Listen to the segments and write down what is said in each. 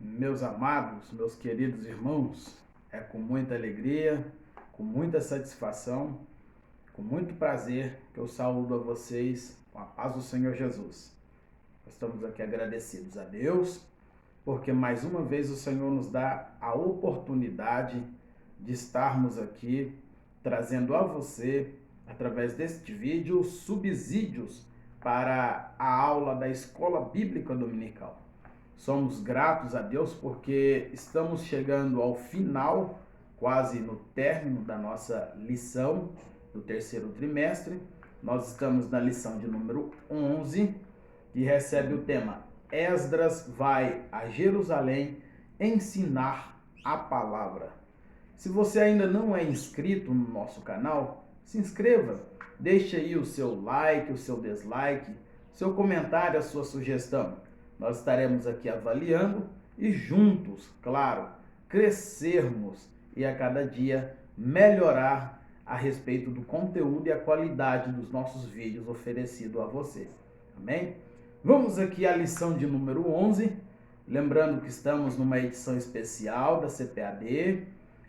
Meus amados, meus queridos irmãos, é com muita alegria, com muita satisfação, com muito prazer que eu saúdo a vocês com a paz do Senhor Jesus. Estamos aqui agradecidos a Deus, porque mais uma vez o Senhor nos dá a oportunidade de estarmos aqui trazendo a você, através deste vídeo, subsídios para a aula da Escola Bíblica Dominical. Somos gratos a Deus porque estamos chegando ao final, quase no término da nossa lição do terceiro trimestre. Nós estamos na lição de número 11, que recebe o tema Esdras vai a Jerusalém ensinar a palavra. Se você ainda não é inscrito no nosso canal, se inscreva, deixe aí o seu like, o seu dislike, seu comentário, a sua sugestão. Nós estaremos aqui avaliando e juntos, claro, crescermos e a cada dia melhorar a respeito do conteúdo e a qualidade dos nossos vídeos oferecidos a você. Amém? Vamos aqui à lição de número 11, lembrando que estamos numa edição especial da CPAD,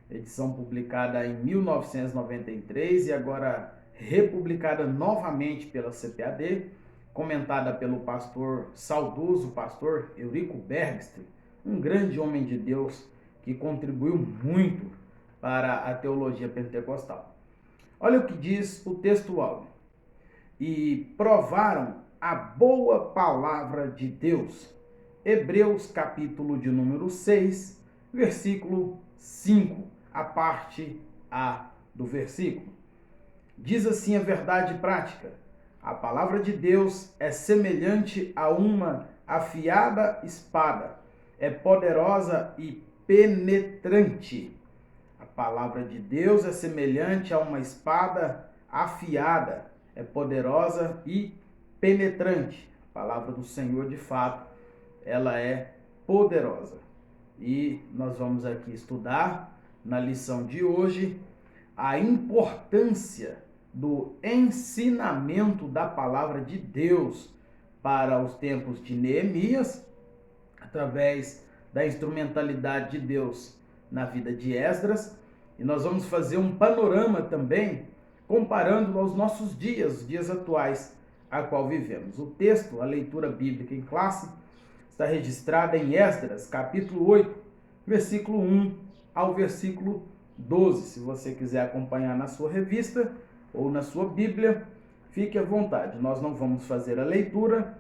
edição publicada em 1993 e agora republicada novamente pela CPAD, comentada pelo saudoso pastor Eurico Bergstrom, um grande homem de Deus que contribuiu muito para a teologia pentecostal. Olha o que diz o texto áudio. E provaram a boa palavra de Deus. Hebreus capítulo de número 6, versículo 5, a parte A do versículo. Diz assim a verdade prática. A palavra de Deus é semelhante a uma afiada espada, é poderosa e penetrante. A palavra de Deus é semelhante a uma espada afiada, é poderosa e penetrante. A palavra do Senhor, de fato, ela é poderosa. E nós vamos aqui estudar, na lição de hoje, a importância do ensinamento da palavra de Deus para os tempos de Neemias, através da instrumentalidade de Deus na vida de Esdras, e nós vamos fazer um panorama também, comparando aos nossos dias, os dias atuais a qual vivemos. O texto, a leitura bíblica em classe, está registrada em Esdras, capítulo 8, versículo 1 ao versículo 12. Se você quiser acompanhar na sua revista ou na sua Bíblia, fique à vontade. Nós não vamos fazer a leitura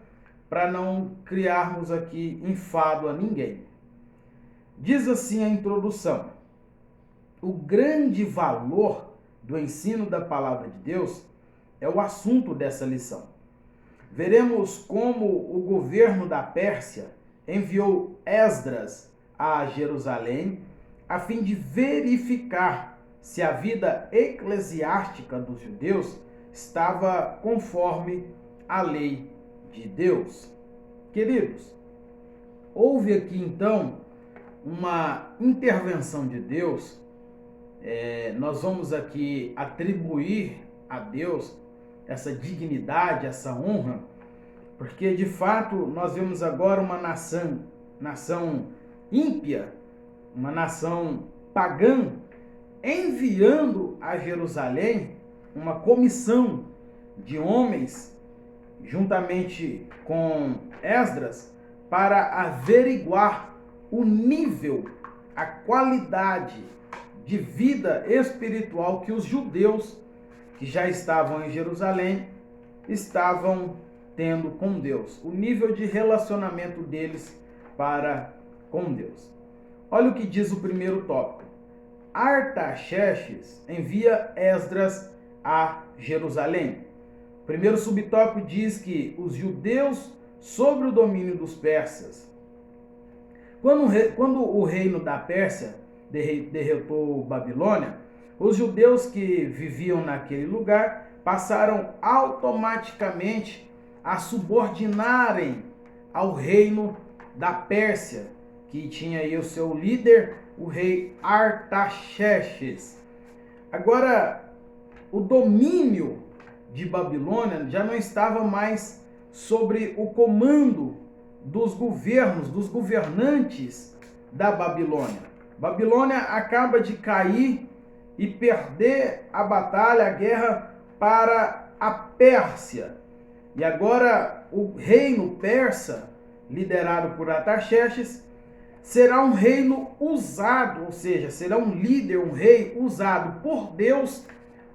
para não criarmos aqui enfado a ninguém. Diz assim a introdução: o grande valor do ensino da palavra de Deus é o assunto dessa lição. Veremos como o governo da Pérsia enviou Esdras a Jerusalém a fim de verificar se a vida eclesiástica dos judeus estava conforme a lei de Deus. Queridos, houve aqui então uma intervenção de Deus. Nós vamos aqui atribuir a Deus essa dignidade, essa honra, porque de fato nós vemos agora uma nação ímpia, uma nação pagã, enviando a Jerusalém uma comissão de homens, juntamente com Esdras, para averiguar o nível, a qualidade de vida espiritual que os judeus que já estavam em Jerusalém estavam tendo com Deus, o nível de relacionamento deles para com Deus. Olha o que diz o primeiro tópico. Artaxerxes envia Esdras a Jerusalém. O primeiro subtópico diz que os judeus sob o domínio dos persas. Quando o reino da Pérsia derrotou Babilônia, os judeus que viviam naquele lugar passaram automaticamente a subordinarem ao reino da Pérsia, que tinha aí o seu líder, o rei Artaxerxes. Agora, o domínio de Babilônia já não estava mais sobre o comando dos governos, dos governantes da Babilônia. Babilônia acaba de cair e perder a batalha, a guerra para a Pérsia. E agora o reino persa, liderado por Artaxerxes, será um reino usado, ou seja, será um líder, um rei usado por Deus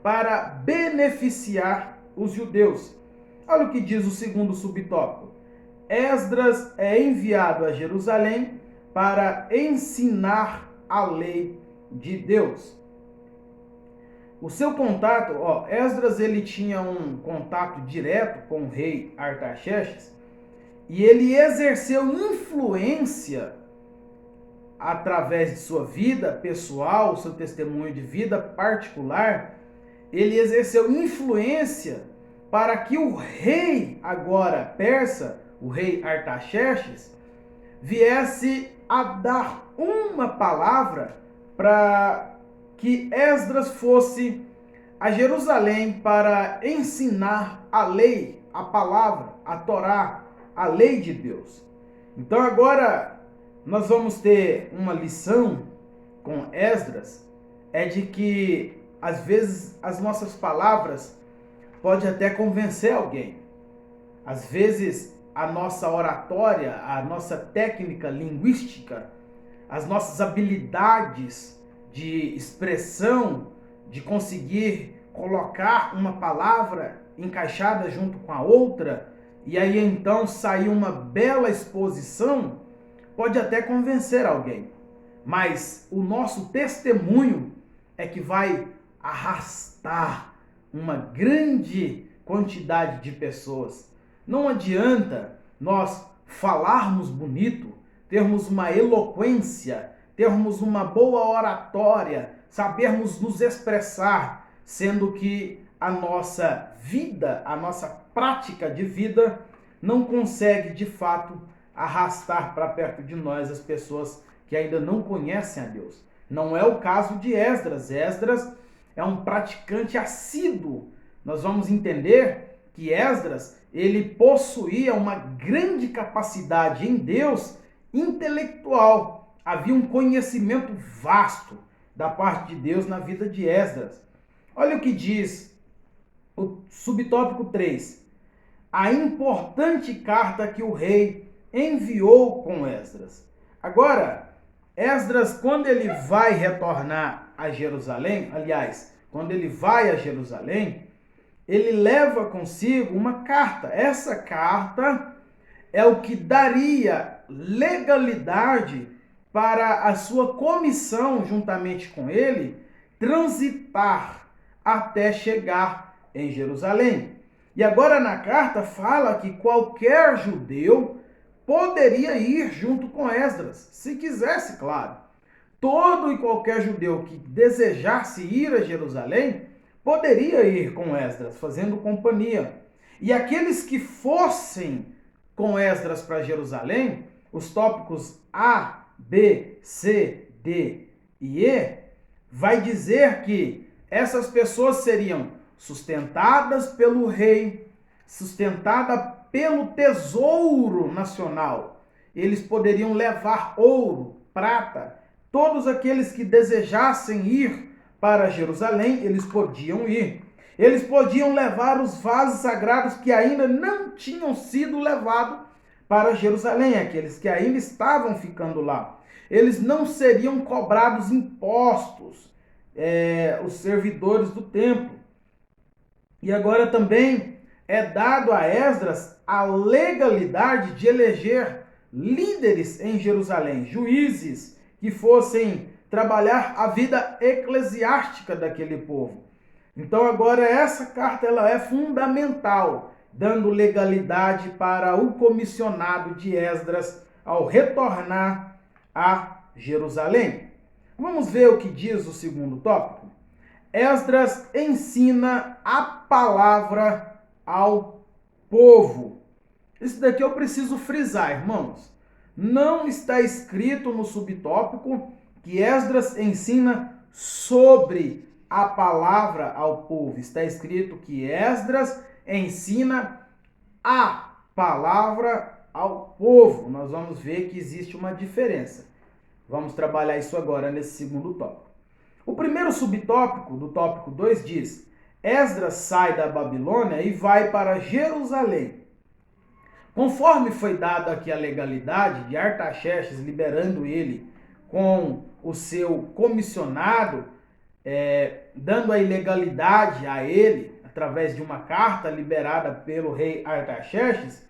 para beneficiar os judeus. Olha o que diz o segundo subtópico. Esdras é enviado a Jerusalém para ensinar a lei de Deus. O seu contato, Esdras ele tinha um contato direto com o rei Artaxerxes e ele exerceu influência através de sua vida pessoal, seu testemunho de vida particular. Ele exerceu influência para que o rei agora persa, o rei Artaxerxes, viesse a dar uma palavra para que Esdras fosse a Jerusalém para ensinar a lei, a palavra, a Torá, a lei de Deus. Então agora nós vamos ter uma lição com Esdras, é de que às vezes as nossas palavras podem até convencer alguém. Às vezes a nossa oratória, a nossa técnica linguística, as nossas habilidades de expressão, de conseguir colocar uma palavra encaixada junto com a outra, e aí então sair uma bela exposição, pode até convencer alguém. Mas o nosso testemunho é que vai arrastar uma grande quantidade de pessoas. Não adianta nós falarmos bonito, termos uma eloquência, termos uma boa oratória, sabermos nos expressar, sendo que a nossa vida, a nossa prática de vida não consegue de fato arrastar para perto de nós as pessoas que ainda não conhecem a Deus. Não é o caso de Esdras. Esdras é um praticante assíduo. Nós vamos entender que Esdras, ele possuía uma grande capacidade em Deus intelectual. Havia um conhecimento vasto da parte de Deus na vida de Esdras. Olha o que diz o subtópico 3. A importante carta que o rei enviou com Esdras. Agora, Esdras, quando ele vai retornar a Jerusalém, aliás, quando ele vai a Jerusalém, ele leva consigo uma carta. Essa carta é o que daria legalidade para a sua comissão, juntamente com ele, transitar até chegar em Jerusalém. E agora na carta fala que qualquer judeu poderia ir junto com Esdras, se quisesse, claro. Todo e qualquer judeu que desejasse ir a Jerusalém poderia ir com Esdras, fazendo companhia. E aqueles que fossem com Esdras para Jerusalém, os tópicos A, B, C, D e E, vai dizer que essas pessoas seriam sustentadas pelo rei, sustentada pelo tesouro nacional. Eles poderiam levar ouro, prata. Todos aqueles que desejassem ir para Jerusalém, eles podiam ir. Eles podiam levar os vasos sagrados que ainda não tinham sido levados para Jerusalém, aqueles que ainda estavam ficando lá. Eles não seriam cobrados impostos, os servidores do templo. E agora também é dado a Esdras a legalidade de eleger líderes em Jerusalém, juízes que fossem trabalhar a vida eclesiástica daquele povo. Então agora essa carta ela é fundamental, dando legalidade para o comissionado de Esdras ao retornar a Jerusalém. Vamos ver o que diz o segundo tópico. Esdras ensina a palavra ao povo. Isso daqui eu preciso frisar, irmãos. Não está escrito no subtópico que Esdras ensina sobre a palavra ao povo. Está escrito que Esdras ensina a palavra ao povo. Nós vamos ver que existe uma diferença. Vamos trabalhar isso agora nesse segundo tópico. O primeiro subtópico do tópico 2 diz: Esdras sai da Babilônia e vai para Jerusalém. Conforme foi dada aqui a legalidade de Artaxerxes liberando ele com o seu comissionado, dando a ilegalidade a ele, através de uma carta liberada pelo rei Artaxerxes,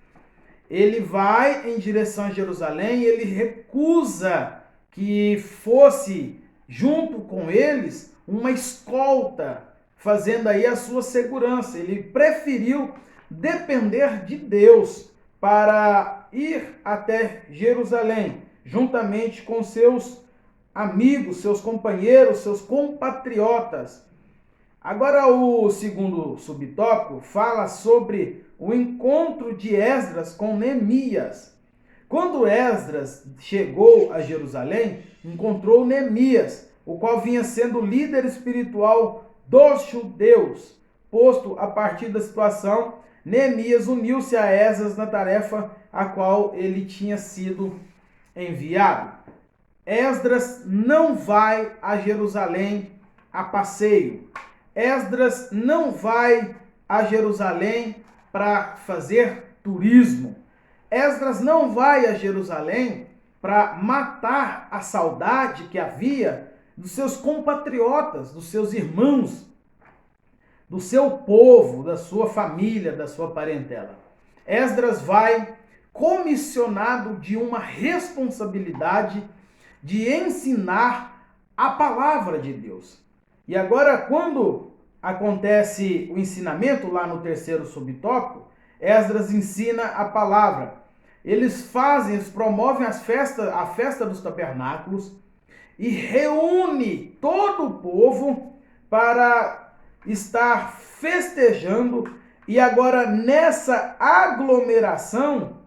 ele vai em direção a Jerusalém e ele recusa que fosse junto com eles uma escolta, fazendo aí a sua segurança. Ele preferiu depender de Deus para ir até Jerusalém, juntamente com seus amigos, seus companheiros, seus compatriotas. Agora o segundo subtópico fala sobre o encontro de Esdras com Neemias. Quando Esdras chegou a Jerusalém, encontrou Neemias, o qual vinha sendo líder espiritual dos judeus. Posto a partir da situação, Neemias uniu-se a Esdras na tarefa a qual ele tinha sido enviado. Esdras não vai a Jerusalém a passeio. Esdras não vai a Jerusalém para fazer turismo. Esdras não vai a Jerusalém para matar a saudade que havia dos seus compatriotas, dos seus irmãos, do seu povo, da sua família, da sua parentela. Esdras vai comissionado de uma responsabilidade de ensinar a palavra de Deus. E agora, quando acontece o ensinamento lá no terceiro subtópico, Esdras ensina a palavra. Eles promovem a festa dos tabernáculos e reúne todo o povo para estar festejando. E agora, nessa aglomeração,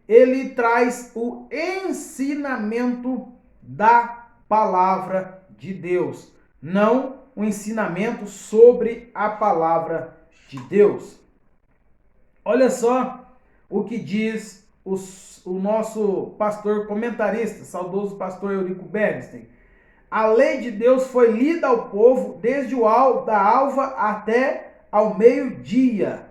ele traz o ensinamento da palavra de Deus, não o ensinamento sobre a palavra de Deus. Olha só o que diz o nosso pastor comentarista, saudoso pastor Eurico Bernstein. A lei de Deus foi lida ao povo desde da alva até ao meio-dia.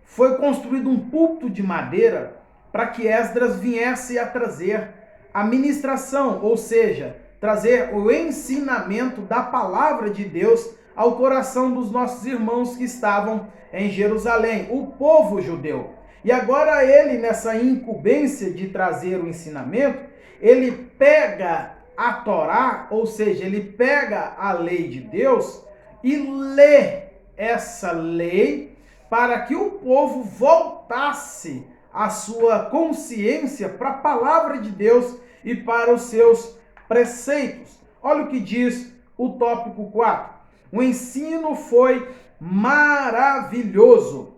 Foi construído um púlpito de madeira para que Esdras viesse a trazer a ministração, ou seja, trazer o ensinamento da palavra de Deus ao coração dos nossos irmãos que estavam em Jerusalém, o povo judeu. E agora ele, nessa incumbência de trazer o ensinamento, ele pega a Torá, ou seja, ele pega a lei de Deus e lê essa lei para que o povo voltasse a sua consciência para a palavra de Deus e para os seus preceitos. Olha o que diz o tópico 4. O ensino foi maravilhoso.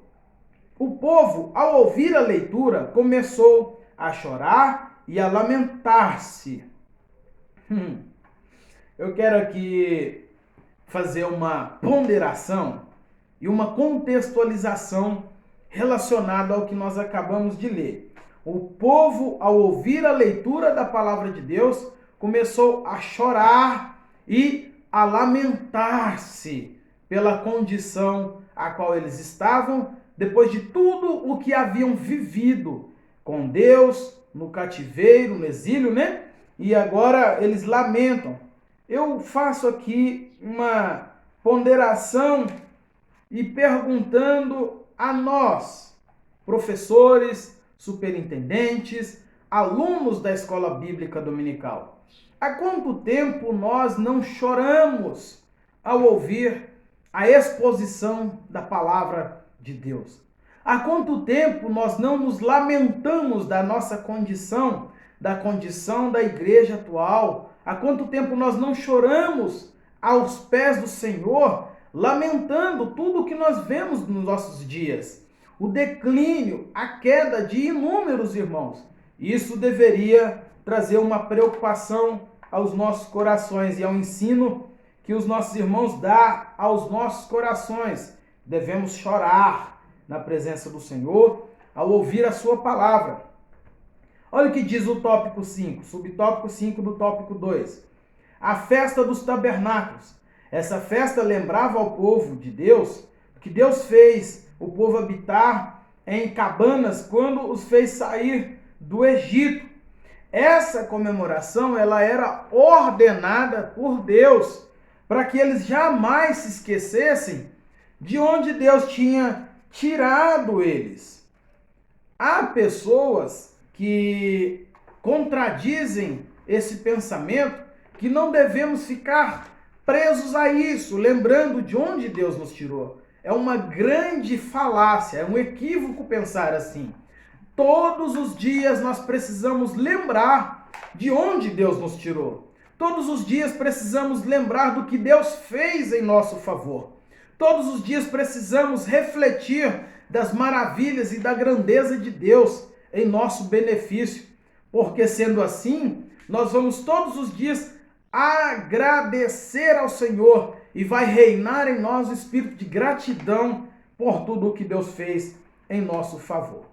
O povo, ao ouvir a leitura, começou a chorar e a lamentar-se. Eu quero aqui fazer uma ponderação e uma contextualização relacionada ao que nós acabamos de ler. O povo, ao ouvir a leitura da palavra de Deus, começou a chorar e a lamentar-se pela condição a qual eles estavam, depois de tudo o que haviam vivido com Deus, no cativeiro, no exílio, né? E agora eles lamentam. Eu faço aqui uma ponderação e perguntando a nós, professores, superintendentes, alunos da escola bíblica dominical, há quanto tempo nós não choramos ao ouvir a exposição da palavra de Deus? Há quanto tempo nós não nos lamentamos da nossa condição, da condição da igreja atual? Há quanto tempo nós não choramos aos pés do Senhor, lamentando tudo o que nós vemos nos nossos dias? O declínio, a queda de inúmeros irmãos. Isso deveria trazer uma preocupação aos nossos corações e ao ensino que os nossos irmãos dão aos nossos corações. Devemos chorar na presença do Senhor ao ouvir a sua palavra. Olha o que diz o tópico 5, subtópico 5 do tópico 2. A festa dos tabernáculos. Essa festa lembrava ao povo de Deus que Deus fez o povo habitar em cabanas quando os fez sair do Egito. Essa comemoração ela era ordenada por Deus para que eles jamais se esquecessem de onde Deus tinha tirado eles. Há pessoas que contradizem esse pensamento que não devemos ficar presos a isso, lembrando de onde Deus nos tirou. É uma grande falácia, é um equívoco pensar assim. Todos os dias nós precisamos lembrar de onde Deus nos tirou. Todos os dias precisamos lembrar do que Deus fez em nosso favor. Todos os dias precisamos refletir das maravilhas e da grandeza de Deus em nosso benefício. Porque sendo assim, nós vamos todos os dias agradecer ao Senhor e vai reinar em nós o espírito de gratidão por tudo o que Deus fez em nosso favor.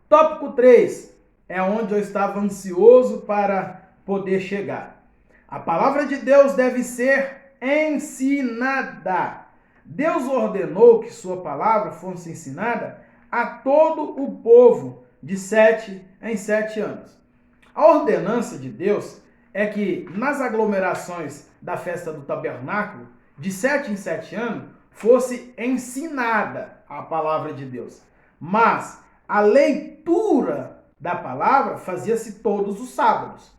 Tópico 3 é onde eu estava ansioso para poder chegar. A palavra de Deus deve ser ensinada. Deus ordenou que sua palavra fosse ensinada a todo o povo de 7 em 7 anos. A ordenança de Deus é que nas aglomerações da festa do tabernáculo, de 7 em 7 anos, fosse ensinada a palavra de Deus. Mas a leitura da palavra fazia-se todos os sábados.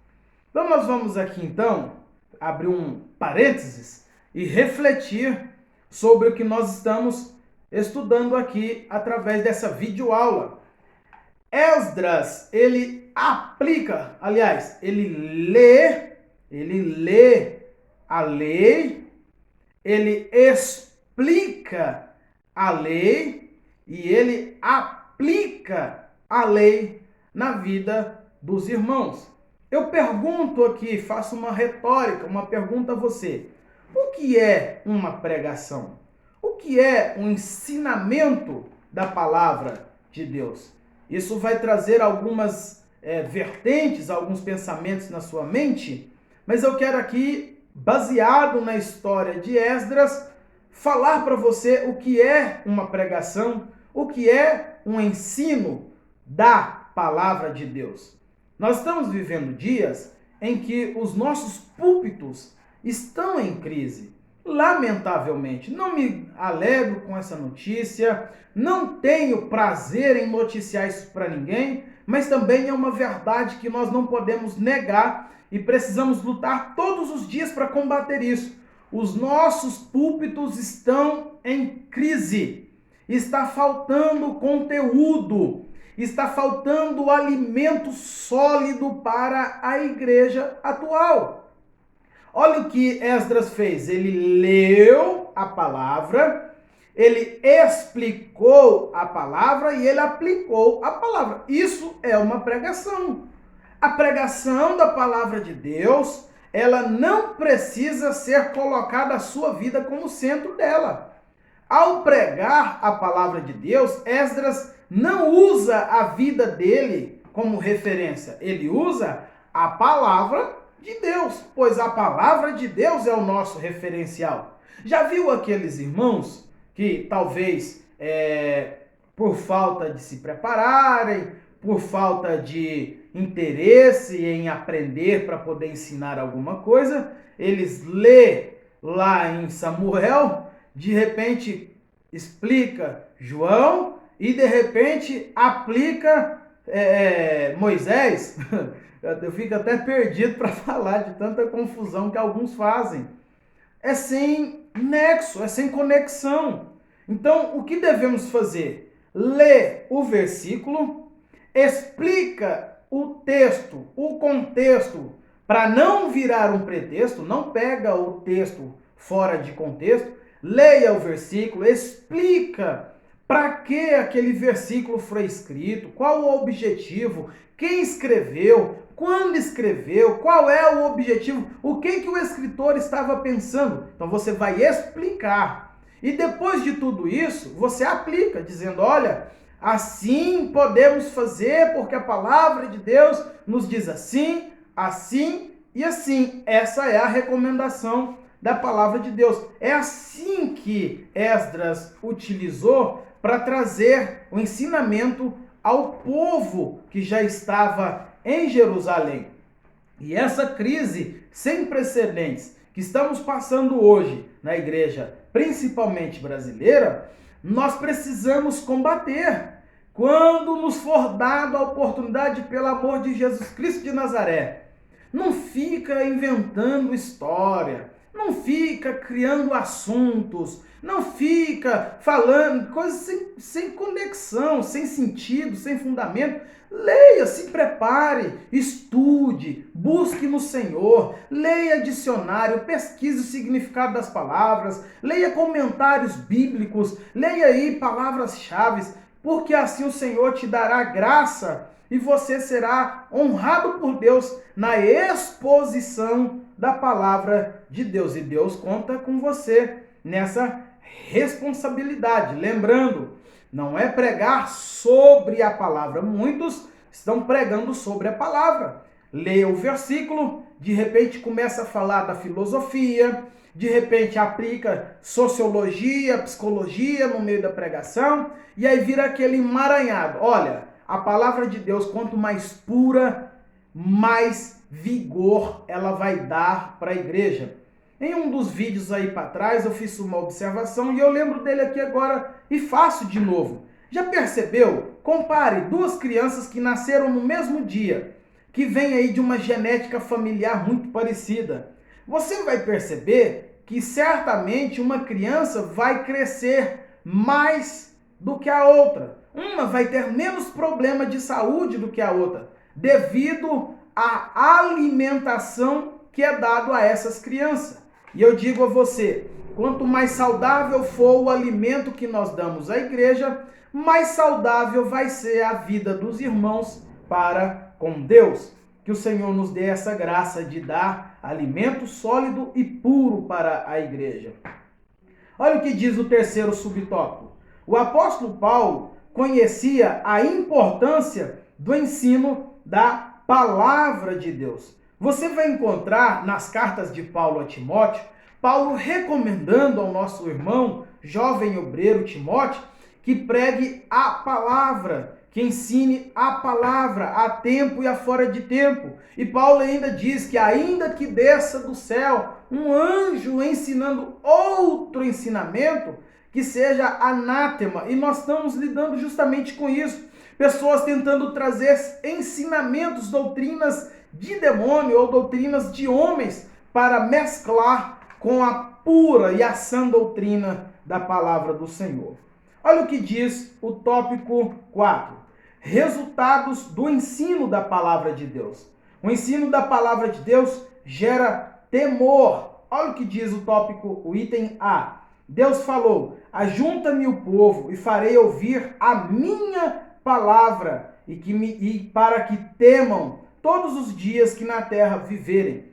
Então nós vamos aqui então abrir um parênteses e refletir sobre o que nós estamos estudando aqui através dessa videoaula. Esdras, ele aplica, aliás, ele lê a lei, ele explica a lei e ele aplica a lei na vida dos irmãos. Eu pergunto aqui, faço uma retórica, uma pergunta a você. O que é uma pregação? O que é um ensinamento da palavra de Deus? Isso vai trazer algumas vertentes, alguns pensamentos na sua mente, mas eu quero aqui, baseado na história de Esdras, falar para você o que é uma pregação, o que é um ensino da palavra de Deus. Nós estamos vivendo dias em que os nossos púlpitos estão em crise. Lamentavelmente, não me alegro com essa notícia, não tenho prazer em noticiar isso para ninguém, mas também é uma verdade que nós não podemos negar e precisamos lutar todos os dias para combater isso. Os nossos púlpitos estão em crise, está faltando conteúdo, está faltando alimento sólido para a igreja atual. Olha o que Esdras fez, ele leu a palavra, ele explicou a palavra e ele aplicou a palavra. Isso é uma pregação. A pregação da palavra de Deus, ela não precisa ser colocada a sua vida como centro dela. Ao pregar a palavra de Deus, Esdras não usa a vida dele como referência, ele usa a palavra de Deus, pois a palavra de Deus é o nosso referencial. Já viu aqueles irmãos que talvez por falta de se prepararem, por falta de interesse em aprender para poder ensinar alguma coisa, eles lê lá em Samuel, de repente explica João e de repente aplica Moisés. Eu fico até perdido para falar de tanta confusão que alguns fazem. É sem nexo, é sem conexão. Então, o que devemos fazer? Lê o versículo, explica o texto, o contexto, para não virar um pretexto, não pega o texto fora de contexto, leia o versículo, explica para que aquele versículo foi escrito, qual o objetivo, quem escreveu, quando escreveu, qual é o objetivo, o que o escritor estava pensando. Então você vai explicar. E depois de tudo isso, você aplica, dizendo, olha, Assim podemos fazer, porque a palavra de Deus nos diz assim, assim e assim. Essa é a recomendação da palavra de Deus. É assim que Esdras utilizou para trazer o ensinamento ao povo que já estava em Jerusalém. E essa crise sem precedentes que estamos passando hoje na igreja, principalmente brasileira, nós precisamos combater. Quando nos for dado a oportunidade, pelo amor de Jesus Cristo de Nazaré, não fica inventando história, não fica criando assuntos, não fica falando coisas sem conexão, sem sentido, sem fundamento. Leia, se prepare, estude, busque no Senhor, leia dicionário, pesquise o significado das palavras, leia comentários bíblicos, leia aí palavras-chave, porque assim o Senhor te dará graça e você será honrado por Deus na exposição da palavra de Deus. E Deus conta com você nessa responsabilidade. Lembrando, não é pregar sobre a palavra. Muitos estão pregando sobre a palavra. Leia o versículo, de repente começa a falar da filosofia, de repente aplica sociologia, psicologia no meio da pregação, e aí vira aquele emaranhado. Olha, a palavra de Deus, quanto mais pura, mais vigor ela vai dar para a igreja. Em um dos vídeos aí para trás eu fiz uma observação e eu lembro dele aqui agora e faço de novo. Já percebeu? Compare duas crianças que nasceram no mesmo dia, que vêm aí de uma genética familiar muito parecida. Você vai perceber que certamente uma criança vai crescer mais do que a outra. Uma vai ter menos problema de saúde do que a outra, devido à alimentação que é dado a essas crianças. E eu digo a você, quanto mais saudável for o alimento que nós damos à igreja, mais saudável vai ser a vida dos irmãos para com Deus. Que o Senhor nos dê essa graça de dar alimento sólido e puro para a igreja. Olha o que diz o terceiro subtópico. O apóstolo Paulo conhecia a importância do ensino da palavra de Deus. Você vai encontrar nas cartas de Paulo a Timóteo, Paulo recomendando ao nosso irmão, jovem obreiro Timóteo, que pregue a palavra, que ensine a palavra a tempo e a fora de tempo. E Paulo ainda diz que ainda que desça do céu um anjo ensinando outro ensinamento, que seja anátema. E nós estamos lidando justamente com isso. Pessoas tentando trazer ensinamentos, doutrinas de demônio ou doutrinas de homens para mesclar com a pura e a sã doutrina da palavra do Senhor. Olha o que diz o tópico 4. Resultados do ensino da palavra de Deus. O ensino da palavra de Deus gera temor. Olha o que diz o tópico, o item A. Deus falou: ajunta-me o povo e farei ouvir a minha palavra e para que temam todos os dias que na terra viverem.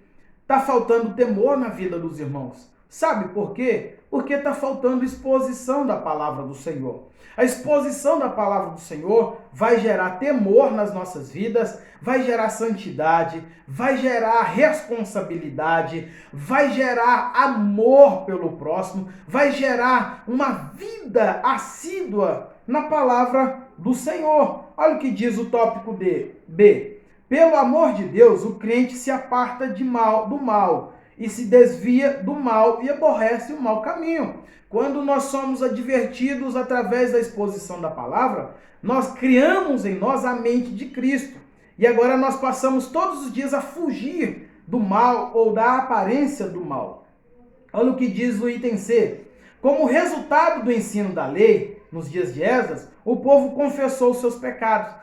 Está faltando temor na vida dos irmãos. Sabe por quê? Porque está faltando exposição da palavra do Senhor. A exposição da palavra do Senhor vai gerar temor nas nossas vidas, vai gerar santidade, vai gerar responsabilidade, vai gerar amor pelo próximo, vai gerar uma vida assídua na palavra do Senhor. Olha o que diz o tópico B. Pelo amor de Deus, o crente se aparta do mal e se desvia do mal e aborrece o mau caminho. Quando nós somos advertidos através da exposição da palavra, nós criamos em nós a mente de Cristo. E agora nós passamos todos os dias a fugir do mal ou da aparência do mal. Olha o que diz o item C. Como resultado do ensino da lei, nos dias de Esdras, o povo confessou os seus pecados.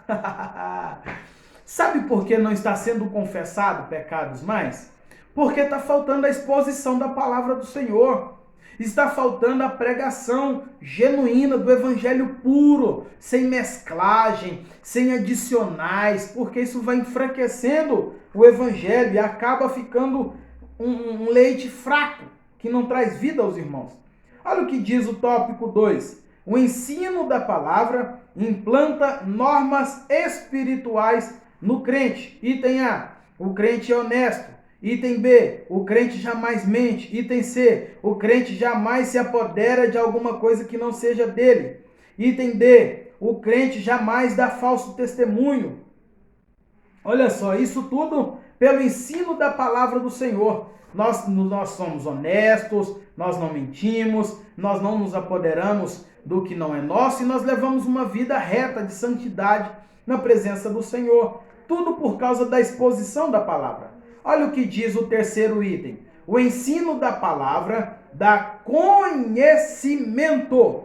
Sabe por que não está sendo confessado pecados mais? Porque está faltando a exposição da palavra do Senhor. Está faltando a pregação genuína do evangelho puro, sem mesclagem, sem adicionais, porque isso vai enfraquecendo o evangelho e acaba ficando um leite fraco, que não traz vida aos irmãos. Olha o que diz o tópico 2. O ensino da palavra implanta normas espirituais no crente. Item A, o crente é honesto. Item B, o crente jamais mente. Item C, o crente jamais se apodera de alguma coisa que não seja dele. Item D, o crente jamais dá falso testemunho. Olha só, isso tudo pelo ensino da palavra do Senhor. Nós somos honestos, nós não mentimos, nós não nos apoderamos do que não é nosso e nós levamos uma vida reta de santidade na presença do Senhor. Tudo por causa da exposição da palavra. Olha o que diz o terceiro item. O ensino da palavra dá conhecimento.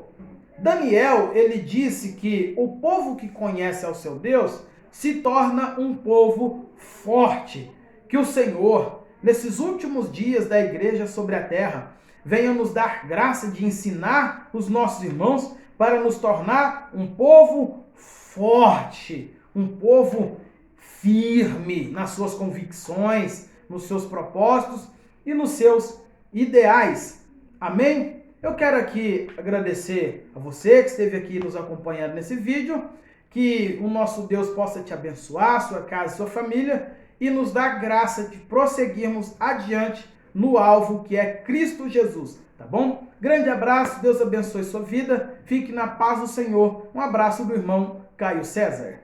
Daniel, ele disse que o povo que conhece ao seu Deus se torna um povo forte. Que o Senhor, nesses últimos dias da igreja sobre a terra, venha nos dar graça de ensinar os nossos irmãos para nos tornar um povo forte, um povo firme nas suas convicções, nos seus propósitos e nos seus ideais. Amém? Eu quero aqui agradecer a você que esteve aqui nos acompanhando nesse vídeo, que o nosso Deus possa te abençoar, sua casa e sua família, e nos dar graça de prosseguirmos adiante no alvo que é Cristo Jesus, tá bom? Grande abraço, Deus abençoe sua vida, fique na paz do Senhor. Um abraço do irmão Caio César.